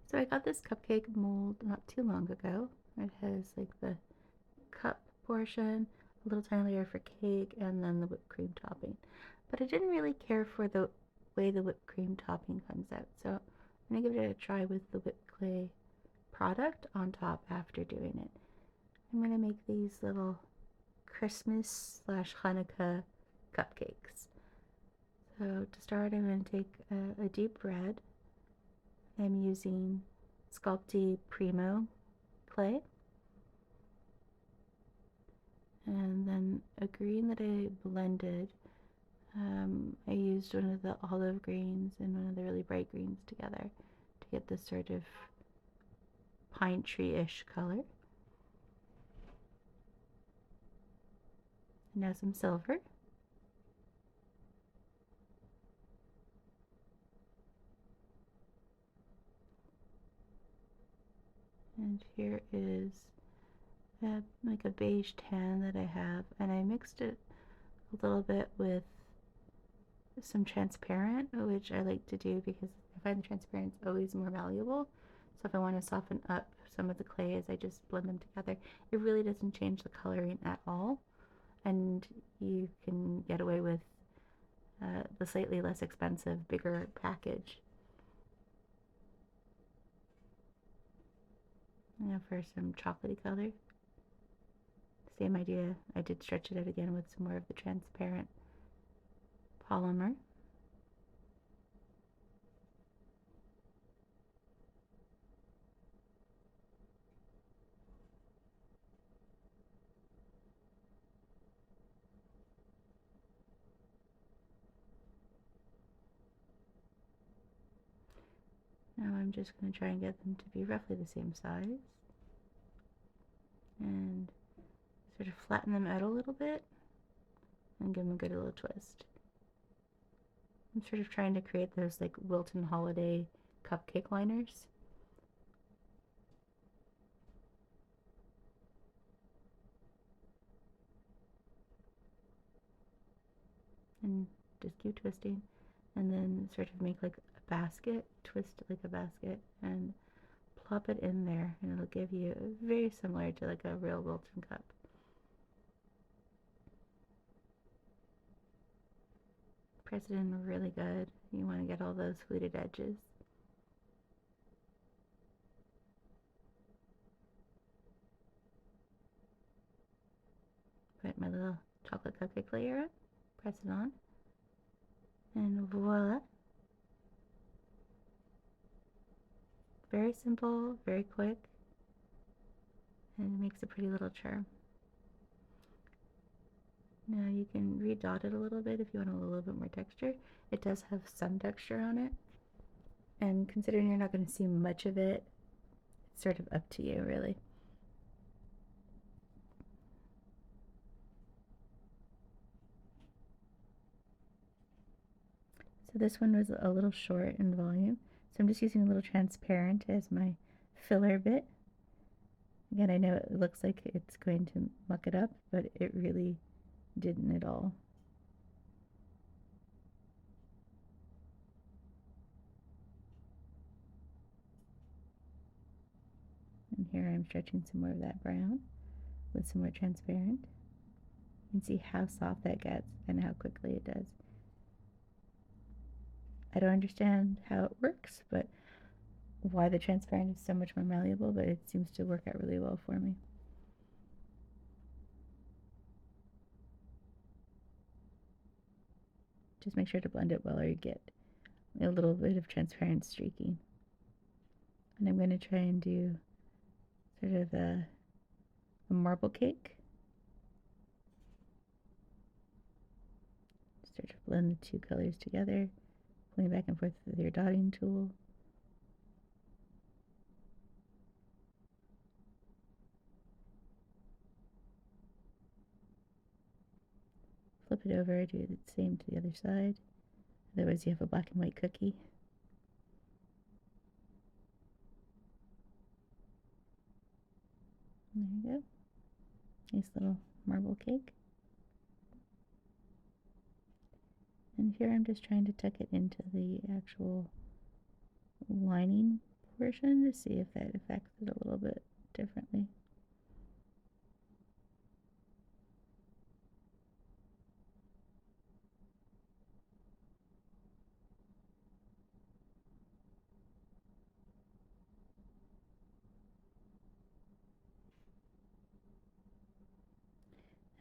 So I got this cupcake mold not too long ago. It has like the cup portion, a little tiny layer for cake, and then the whipped cream topping. But I didn't really care for the way the whipped cream topping comes out, so I'm gonna give it a try with the whipped clay product on top after doing it. I'm gonna make these little Christmas slash Hanukkah cupcakes. So to start, I'm going to take a deep red. I'm using sculpey premo clay, and then a green that I blended. I used one of the olive greens and one of the really bright greens together to get this sort of pine tree-ish color. And now some silver. And here is like a beige tan that I have, and I mixed it a little bit with some transparent, which I like to do because I find the transparent is always more malleable. So if I want to soften up some of the clays, I just blend them together. It really doesn't change the coloring at all, and you can get away with the slightly less expensive, bigger package. Now for some chocolatey color. Same idea. I did stretch it out again with some more of the transparent polymer. Now I'm just going to try and get them to be roughly the same size. And sort of flatten them out a little bit and give them a good little twist. I'm sort of trying to create those like Wilton Holiday cupcake liners. And just keep twisting, and then sort of make like a basket, twist it like a basket, and plop it in there, and it'll give you very similar to like a real Wilton cup. Press it in really good. You want to get all those fluted edges. Put my little chocolate cupcake layer up, press it on, and voila. Very simple, very quick, and it makes a pretty little charm. Now you can redot it a little bit if you want a little bit more texture. It does have some texture on it, and considering you're not going to see much of it, it's sort of up to you, really. So this one was a little short in volume, so I'm just using a little transparent as my filler bit. Again, I know it looks like it's going to muck it up, but it really didn't at all. And here I'm stretching some more of that brown with some more transparent. You can see how soft that gets and how quickly it does. I don't understand how it works, but why the transparent is so much more malleable, but it seems to work out really well for me. Just make sure to blend it well or you get a little bit of transparent streaking. And I'm going to try and do sort of a marble cake. Sort of blend the two colors together, pulling back and forth with your dotting tool. Flip it over, do the same to the other side. Otherwise you have a black and white cookie. There you go. Nice little marble cake. And here I'm just trying to tuck it into the actual lining portion to see if that affects it a little bit differently.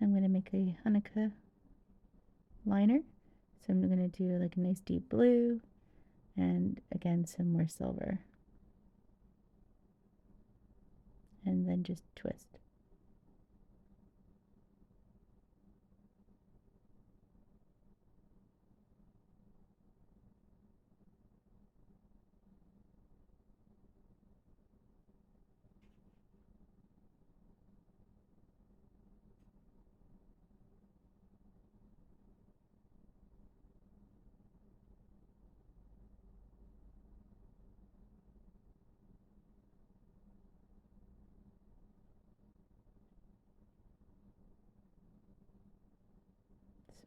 I'm going to make a Hanukkah liner. So I'm going to do like a nice deep blue and again some more silver. And then just twist.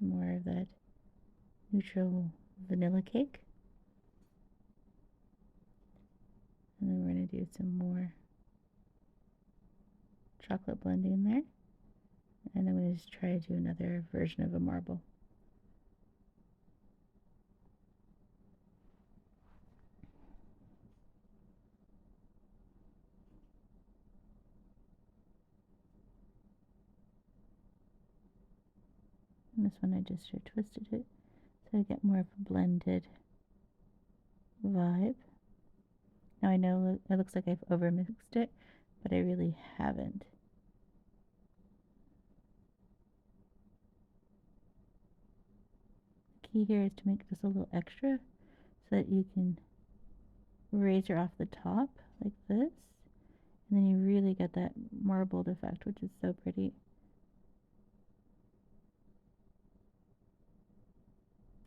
Some more of that neutral vanilla cake. And then we're going to do some more chocolate blending there. And I'm going to just try to do another version of a marble. And this one I just sort of twisted it so I get more of a blended vibe. Now I know it looks like I've overmixed it, but I really haven't. The key here is to make just a little extra so that you can razor off the top like this, and then you really get that marbled effect, which is so pretty.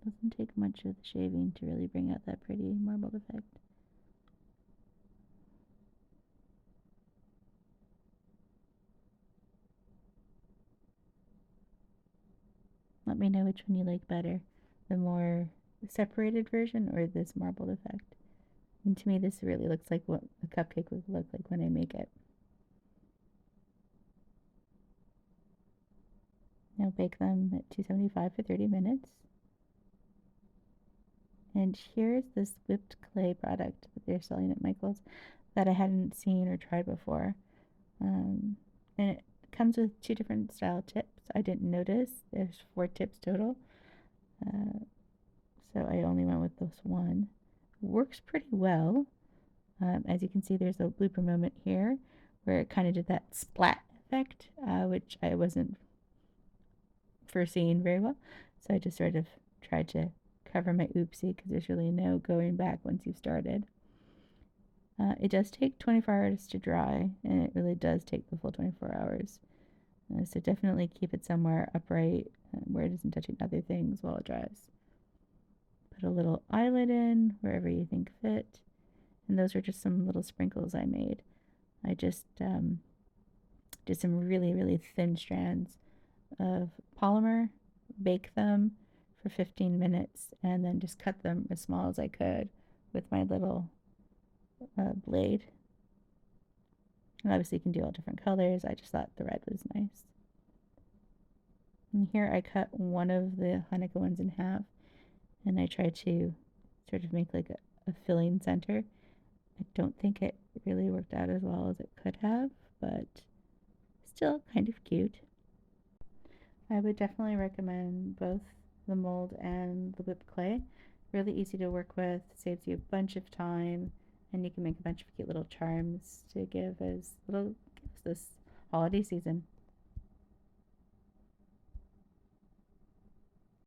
Doesn't take much of the shaving to really bring out that pretty marbled effect. Let me know which one you like better, the more separated version or this marbled effect. And to me, this really looks like what a cupcake would look like when I make it. Now bake them at 275 for 30 minutes. And here's this whipped clay product that they're selling at Michael's that I hadn't seen or tried before. And it comes with 2 different style tips. I didn't notice. There's 4 tips total. So I only went with this one. Works pretty well. As you can see, there's a blooper moment here where it kind of did that splat effect, which I wasn't foreseeing very well. So I just sort of tried to cover my oopsie because there's really no going back once you've started. It does take 24 hours to dry, and it really does take the full 24 hours. So definitely keep it somewhere upright where it isn't touching other things while it dries. Put a little eyelid in wherever you think fit. And those are just some little sprinkles I made. I just did some really, really thin strands of polymer, bake them for 15 minutes, and then just cut them as small as I could with my little blade. And obviously you can do all different colors. I just thought the red was nice. And here I cut one of the Hanukkah ones in half, and I tried to sort of make like a filling center. I don't think it really worked out as well as it could have, but still kind of cute. I would definitely recommend both the mold and the whipped clay. Really easy to work with, saves you a bunch of time, and you can make a bunch of cute little charms to give as little gifts this holiday season.